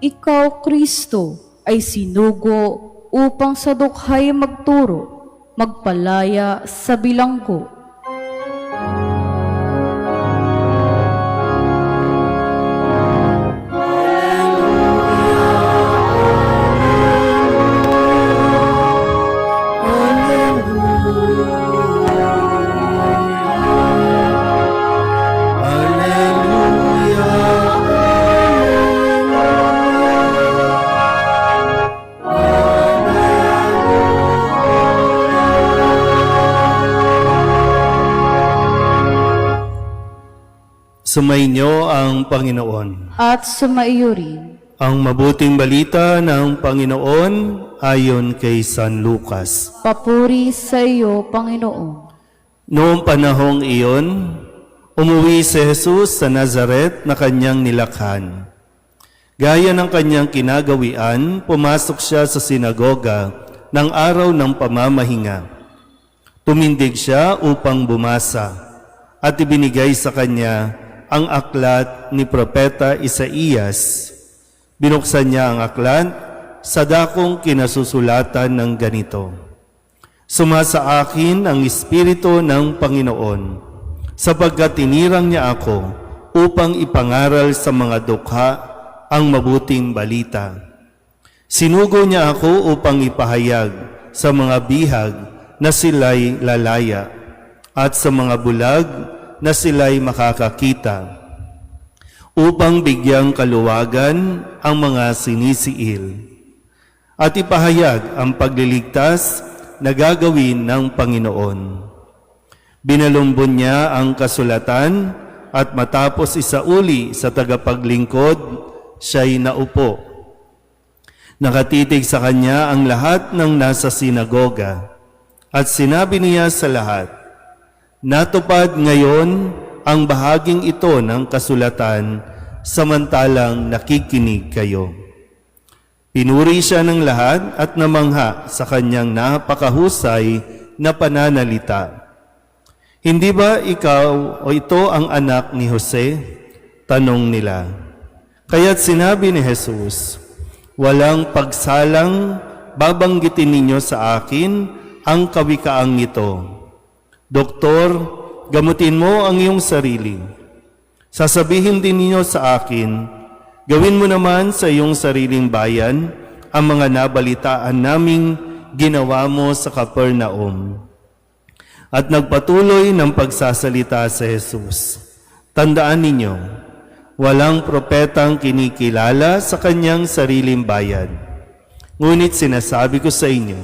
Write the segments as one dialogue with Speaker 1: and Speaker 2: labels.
Speaker 1: Ikaw, Kristo, ay sinugo upang sa dukhay magturo, magpalaya sa bilanggo.
Speaker 2: Sumainyo ang Panginoon.
Speaker 1: At sumaiyo rin.
Speaker 2: Ang mabuting balita ng Panginoon ayon kay San Lucas.
Speaker 1: Papuri sa iyo, Panginoon.
Speaker 2: Noong panahong iyon, umuwi si Jesus sa Nazaret na kanyang nilakhan. Gaya ng kanyang kinagawian, pumasok siya sa sinagoga ng araw ng pamamahinga. Tumindig siya upang bumasa at ibinigay sa kanya ang aklat ni Propeta Isaías. Binuksan niya ang aklat sa dakong kinasusulatan ng ganito: Sumasa akin ang Espiritu ng Panginoon, sapagkat tinirang niya ako upang ipangaral sa mga dukha ang mabuting balita. Sinugo niya ako upang ipahayag sa mga bihag na sila'y lalaya, at sa mga bulag na sila'y makakakita, upang bigyang kaluwagan ang mga sinisiil, at ipahayag ang pagliligtas na gagawin ng Panginoon. Binalumbon niya ang kasulatan, at matapos isauli sa tagapaglingkod, siya'y naupo. Nakatitig sa kanya ang lahat ng nasa sinagoga, at sinabi niya sa lahat, Natupad ngayon ang bahaging ito ng kasulatan samantalang nakikinig kayo. Pinuri siya ng lahat at namangha sa kanyang napakahusay na pananalita. Hindi ba ikaw o ito ang anak ni Jose? Tanong nila. Kaya't sinabi ni Jesus, Walang pagsalang babanggitin ninyo sa akin ang kawikaang ito. Doktor, gamutin mo ang iyong sarili. Sasabihin din ninyo sa akin, gawin mo naman sa iyong sariling bayan ang mga nabalitaan naming ginawa mo sa Capernaum. At nagpatuloy ng pagsasalita sa Jesus. Tandaan ninyo, walang propetang kinikilala sa kanyang sariling bayan. Ngunit sinasabi ko sa inyo,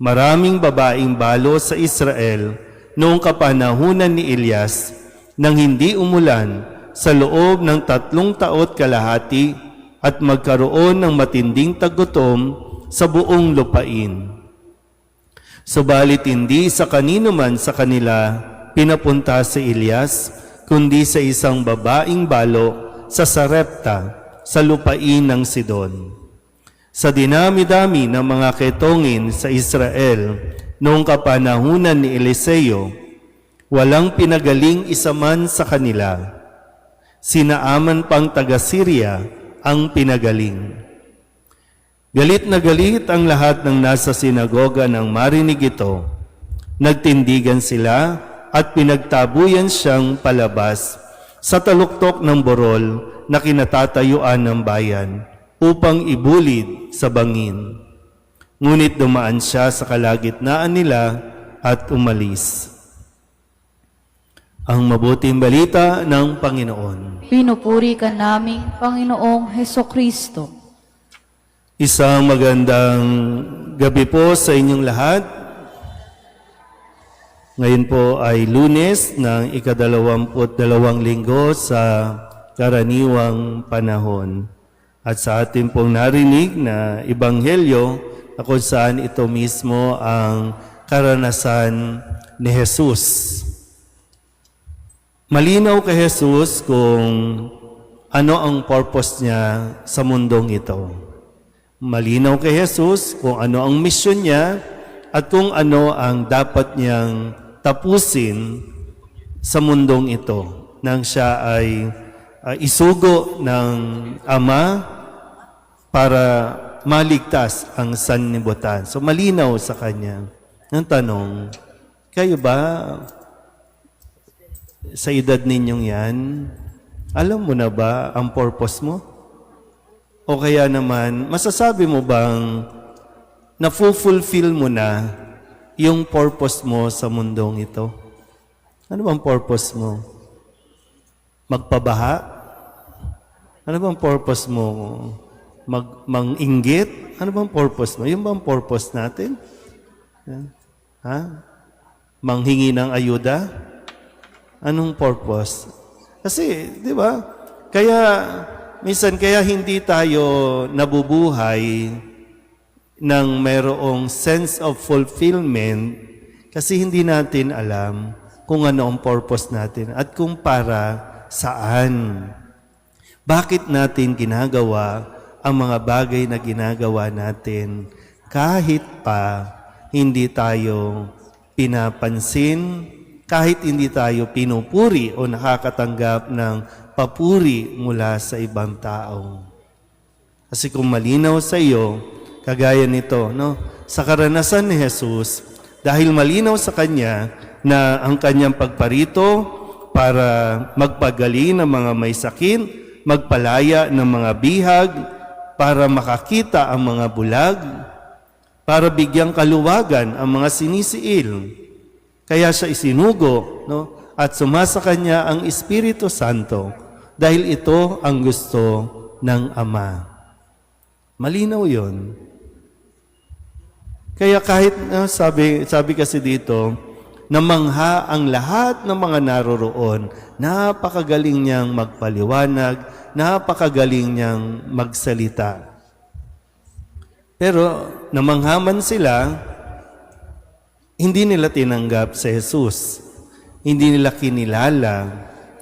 Speaker 2: maraming babaeng balo sa Israel noong kapanahunan ni Elias, nang hindi umulan sa loob ng 3 taon kalahati at magkaroon ng matinding tagutom sa buong lupain. Subalit hindi sa kanino man sa kanila pinapunta si Elias, kundi sa isang babaeng balo sa Sarepta, sa lupain ng Sidon. Sa dinami-dami ng mga ketongin sa Israel, noong kapanahunan ni Eliseo, walang pinagaling isa man sa kanila. Sinaaman pang taga-Syria ang pinagaling. Galit na galit ang lahat ng nasa sinagoga nang marinig ito. Nagtindigan sila at pinagtabuyan siyang palabas sa taluktok ng borol na kinatatayuan ng bayan upang ibulid sa bangin. Ngunit dumaan siya sa kalagitnaan nila at umalis. Ang mabuting balita ng Panginoon.
Speaker 1: Pinupuri ka namin, Panginoong Hesukristo.
Speaker 2: Isang magandang gabi po sa inyong lahat. Ngayon po ay Lunes ng ika-22 linggo sa karaniwang panahon. At sa ating pong narinig na Ebanghelyo, na kung saan ito mismo ang karanasan ni Jesus. Malinaw kay Jesus kung ano ang purpose niya sa mundong ito. Malinaw kay Jesus kung ano ang misyon niya at kung ano ang dapat niyang tapusin sa mundong ito nang siya ay isugo ng Ama para maligtas ang sanlibutan. So malinaw sa kanya. Ang tanong, kayo ba sa edad ninyong yan, alam mo na ba ang purpose mo? O kaya naman, masasabi mo bang na-fulfill mo na yung purpose mo sa mundong ito? Ano bang purpose mo? Magpabaha? Ano bang purpose mo? Manginggit? Ano bang purpose mo? Yung bang purpose natin? Ha? Manghingi ng ayuda? Anong purpose? Kasi, di ba? Kaya, minsan, kaya hindi tayo nabubuhay ng mayroong sense of fulfillment kasi hindi natin alam kung ano ang purpose natin at kung para saan. Bakit natin ginagawa ang mga bagay na ginagawa natin kahit pa hindi tayo pinapansin, kahit hindi tayo pinupuri o nakakatanggap ng papuri mula sa ibang tao. Kasi kung malinaw sa iyo, kagaya nito, no? Sa karanasan ni Jesus, dahil malinaw sa Kanya na ang Kanyang pagparito para magpagaling ng mga may sakit, magpalaya ng mga bihag, para makakita ang mga bulag, para bigyang kaluwagan ang mga sinisiil. Kaya siya isinugo, no? At sumasa Kanya ang Espiritu Santo dahil ito ang gusto ng Ama. Malinaw yon. Kaya kahit, sabi kasi dito, namangha ang lahat ng mga naroroon, napakagaling niyang magpaliwanag, napakagaling niyang magsalita. Pero namangha man sila, hindi nila tinanggap si Jesus. Hindi nila kinilala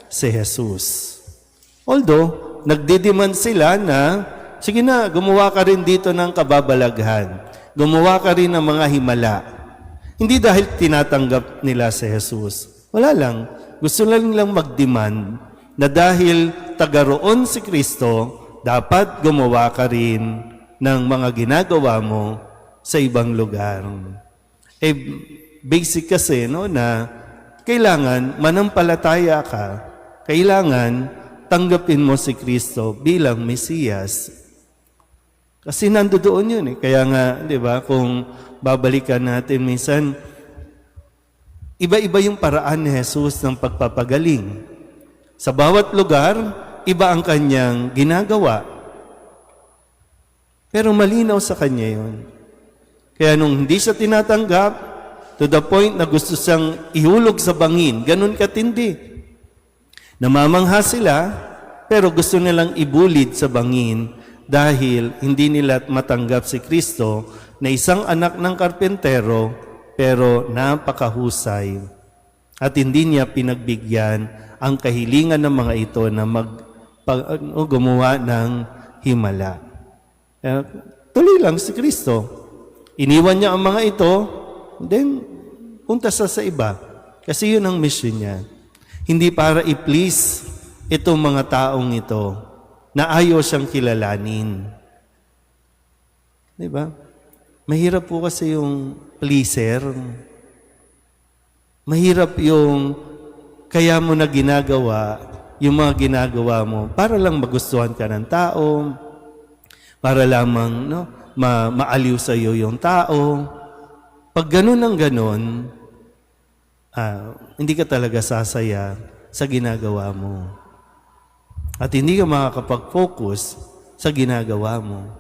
Speaker 2: si Jesus. Although, nagdidemand sila na, sige na, gumawa ka rin dito ng kababalaghan. Gumawa ka rin ng mga himala. Hindi dahil tinatanggap nila si Jesus. Wala lang. Gusto lang nilang mag-demand na dahil taga-roon si Kristo, dapat gumawa ka rin ng mga ginagawa mo sa ibang lugar. Basic kasi, no, na kailangan manampalataya ka, kailangan tanggapin mo si Kristo bilang Mesiyas. Kasi nandoon yun eh. Kaya nga, di ba, kung babalikan natin minsan, iba-iba yung paraan ni Jesus ng pagpapagaling. Sa bawat lugar, iba ang kanyang ginagawa. Pero malinaw sa kanya yun. Kaya nung hindi siya tinatanggap, to the point na gusto siyang ihulog sa bangin, ganun katindi. Namamangha sila, pero gusto nilang ibulid sa bangin dahil hindi nila matanggap si Kristo na isang anak ng karpentero, pero napakahusay. At hindi niya pinagbigyan ang kahilingan ng mga ito na gumawa ng himala. Tuloy lang si Kristo. Iniwan niya ang mga ito, then punta sa iba. Kasi yun ang mission niya. Hindi para i-please itong mga taong ito na ayaw siyang kilalanin. Diba? Mahirap po kasi yung pleaser. Mahirap yung kaya mo na ginagawa, yung mga ginagawa mo, para lang magustuhan ka ng tao, para lamang, no, maaliw sa iyo yung tao. Pag ganun ang ganun, hindi ka talaga sasaya sa ginagawa mo. At hindi ka makakapag-focus sa ginagawa mo.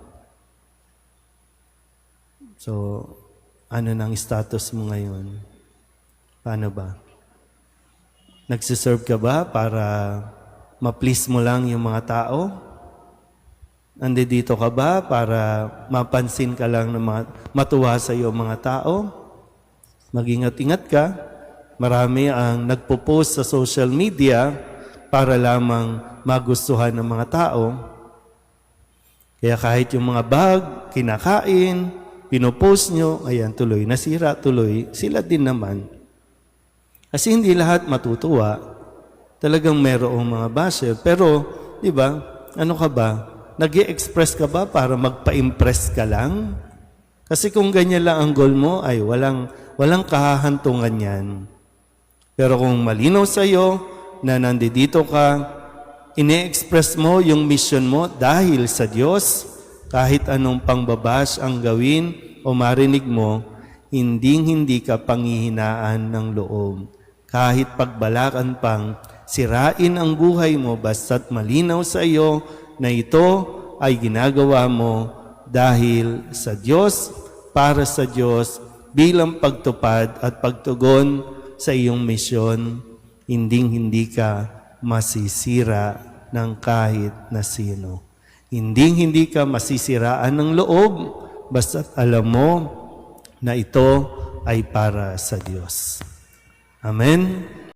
Speaker 2: So, ano nang status mo ngayon? Paano ba? Nagsiserve ka ba para ma-please mo lang yung mga tao? Nandito ka ba para mapansin ka lang na matuwa sa iyo mga tao? Mag-ingat-ingat ka. Marami ang nagpo-post sa social media para lamang magustuhan ng mga tao. Kaya kahit yung mga bag, kinakain, pinopost nyo, ayan, tuloy, nasira, tuloy, sila din naman. Kasi hindi lahat matutuwa. Talagang merong mga basher. Pero, di ba, ano ka ba? Nag-i-express ka ba para magpa-impress ka lang? Kasi kung ganyan lang ang goal mo, ay walang kahahantungan yan. Pero kung malinaw sa iyo na nandito ka, ine-express mo yung mission mo dahil sa Diyos, kahit anong pangbabash ang gawin o marinig mo, hindi ka panghihinaan ng loob. Kahit pagbalakan pang sirain ang buhay mo, basta't malinaw sa iyo na ito ay ginagawa mo dahil sa Diyos, para sa Diyos, bilang pagtupad at pagtugon sa iyong misyon, hindi ka masisira ng kahit na sino. Hindi ka masisiraan ng loob, basta't alam mo na ito ay para sa Diyos. Amen.